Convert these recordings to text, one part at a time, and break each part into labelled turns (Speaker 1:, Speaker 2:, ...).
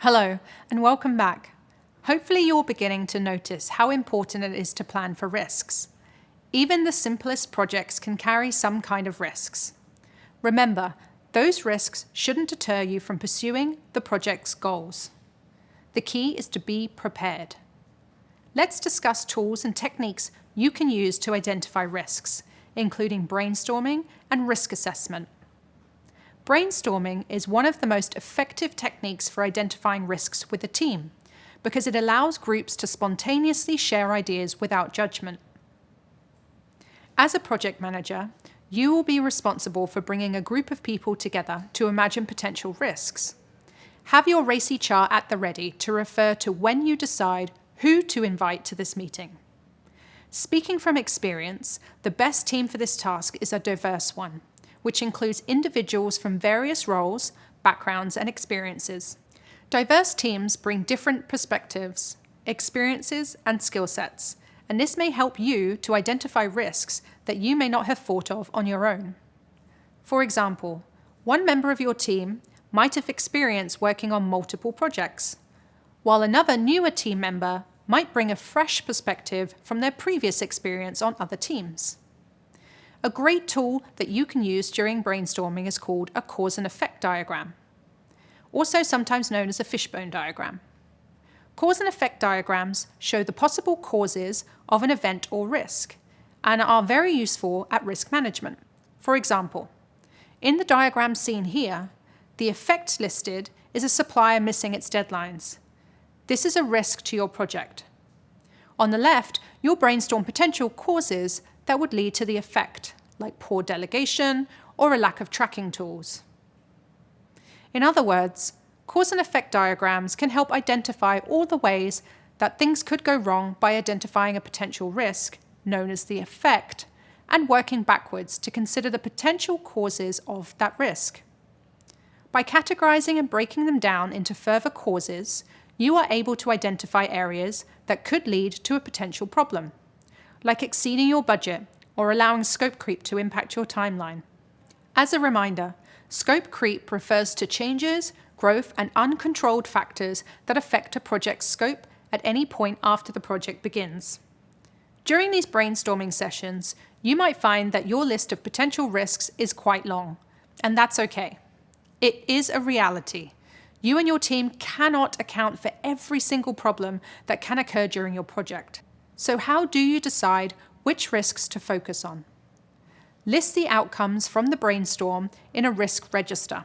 Speaker 1: Hello, and welcome back. Hopefully you're beginning to notice how important it is to plan for risks. Even the simplest projects can carry some kind of risks. Remember, those risks shouldn't deter you from pursuing the project's goals. The key is to be prepared. Let's discuss tools and techniques you can use to identify risks, including brainstorming and risk assessment. Brainstorming is one of the most effective techniques for identifying risks with a team because it allows groups to spontaneously share ideas without judgment. As a project manager, you will be responsible for bringing a group of people together to imagine potential risks. Have your RACI chart at the ready to refer to when you decide who to invite to this meeting. Speaking from experience, the best team for this task is a diverse one, which includes individuals from various roles, backgrounds, and experiences. Diverse teams bring different perspectives, experiences, and skill sets, and this may help you to identify risks that you may not have thought of on your own. For example, one member of your team might have experience working on multiple projects, while another newer team member might bring a fresh perspective from their previous experience on other teams. A great tool that you can use during brainstorming is called a cause and effect diagram, also sometimes known as a fishbone diagram. Cause and effect diagrams show the possible causes of an event or risk and are very useful at risk management. For example, in the diagram seen here, the effect listed is a supplier missing its deadlines. This is a risk to your project. On the left, you'll brainstorm potential causes that would lead to the effect, like poor delegation or a lack of tracking tools. In other words, cause and effect diagrams can help identify all the ways that things could go wrong by identifying a potential risk, known as the effect, and working backwards to consider the potential causes of that risk. By categorizing and breaking them down into further causes, you are able to identify areas that could lead to a potential problem, like exceeding your budget or allowing scope creep to impact your timeline. As a reminder, scope creep refers to changes, growth, and uncontrolled factors that affect a project's scope at any point after the project begins. During these brainstorming sessions, you might find that your list of potential risks is quite long, and that's okay. It is a reality. You and your team cannot account for every single problem that can occur during your project. So how do you decide which risks to focus on? List the outcomes from the brainstorm in a risk register.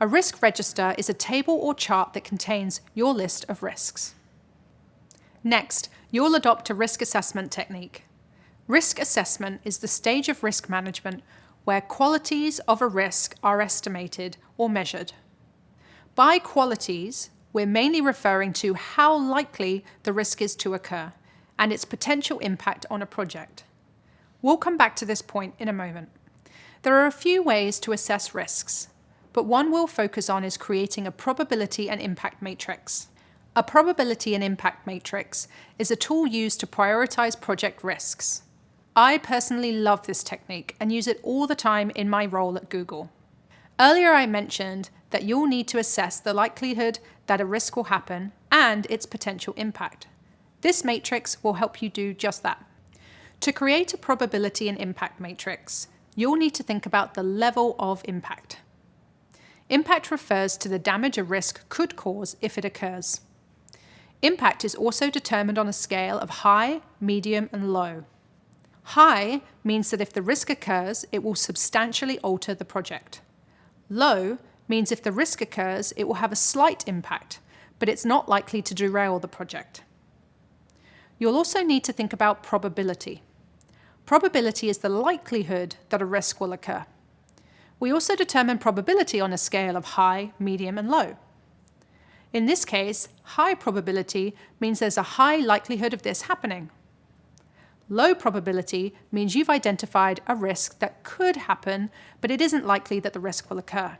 Speaker 1: A risk register is a table or chart that contains your list of risks. Next, you'll adopt a risk assessment technique. Risk assessment is the stage of risk management where qualities of a risk are estimated or measured. By qualities, we're mainly referring to how likely the risk is to occur and its potential impact on a project. We'll come back to this point in a moment. There are a few ways to assess risks, but one we'll focus on is creating a probability and impact matrix. A probability and impact matrix is a tool used to prioritize project risks. I personally love this technique and use it all the time in my role at Google. Earlier I mentioned that you'll need to assess the likelihood that a risk will happen and its potential impact. This matrix will help you do just that. To create a probability and impact matrix, you'll need to think about the level of impact. Impact refers to the damage a risk could cause if it occurs. Impact is also determined on a scale of high, medium, and low. High means that if the risk occurs, it will substantially alter the project. Low means if the risk occurs, it will have a slight impact, but it's not likely to derail the project. You'll also need to think about probability. Probability is the likelihood that a risk will occur. We also determine probability on a scale of high, medium, and low. In this case, high probability means there's a high likelihood of this happening. Low probability means you've identified a risk that could happen, but it isn't likely that the risk will occur.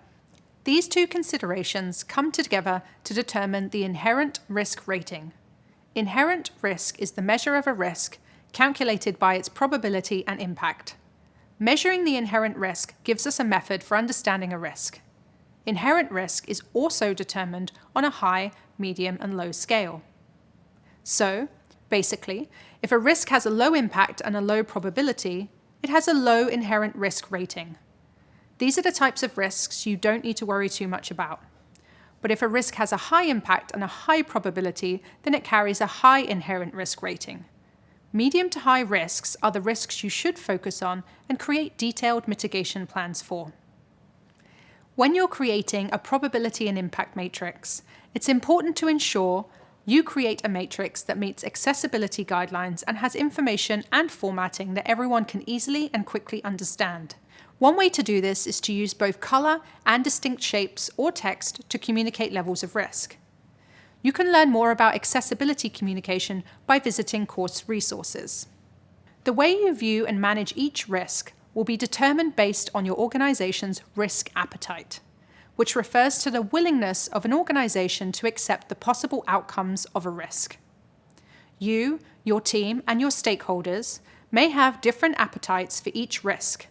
Speaker 1: These two considerations come together to determine the inherent risk rating. Inherent risk is the measure of a risk calculated by its probability and impact. Measuring the inherent risk gives us a method for understanding a risk. inherent risk is also determined on a high, medium, and low scale. So, basically, if a risk has a low impact and a low probability, it has a low inherent risk rating. These are the types of risks you don't need to worry too much about. But if a risk has a high impact and a high probability, then it carries a high inherent risk rating. Medium to high risks are the risks you should focus on and create detailed mitigation plans for. When you're creating a probability and impact matrix, it's important to ensure you create a matrix that meets accessibility guidelines and has information and formatting that everyone can easily and quickly understand. One way to do this is to use both color and distinct shapes or text to communicate levels of risk. You can learn more about accessibility communication by visiting course resources. The way you view and manage each risk will be determined based on your organization's risk appetite, which refers to the willingness of an organization to accept the possible outcomes of a risk. You, your team, and your stakeholders may have different appetites for each risk.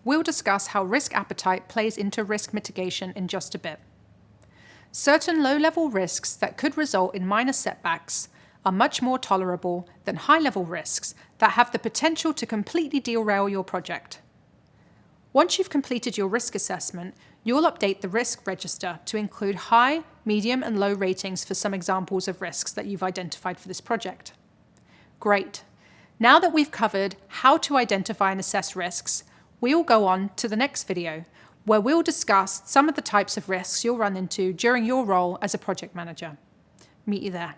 Speaker 1: We'll discuss how risk appetite plays into risk mitigation in just a bit. Certain low-level risks that could result in minor setbacks are much more tolerable than high-level risks that have the potential to completely derail your project. Once you've completed your risk assessment, you'll update the risk register to include high, medium, and low ratings for some examples of risks that you've identified for this project. Great. Now that we've covered how to identify and assess risks, we'll go on to the next video, where we'll discuss some of the types of risks you'll run into during your role as a project manager. Meet you there.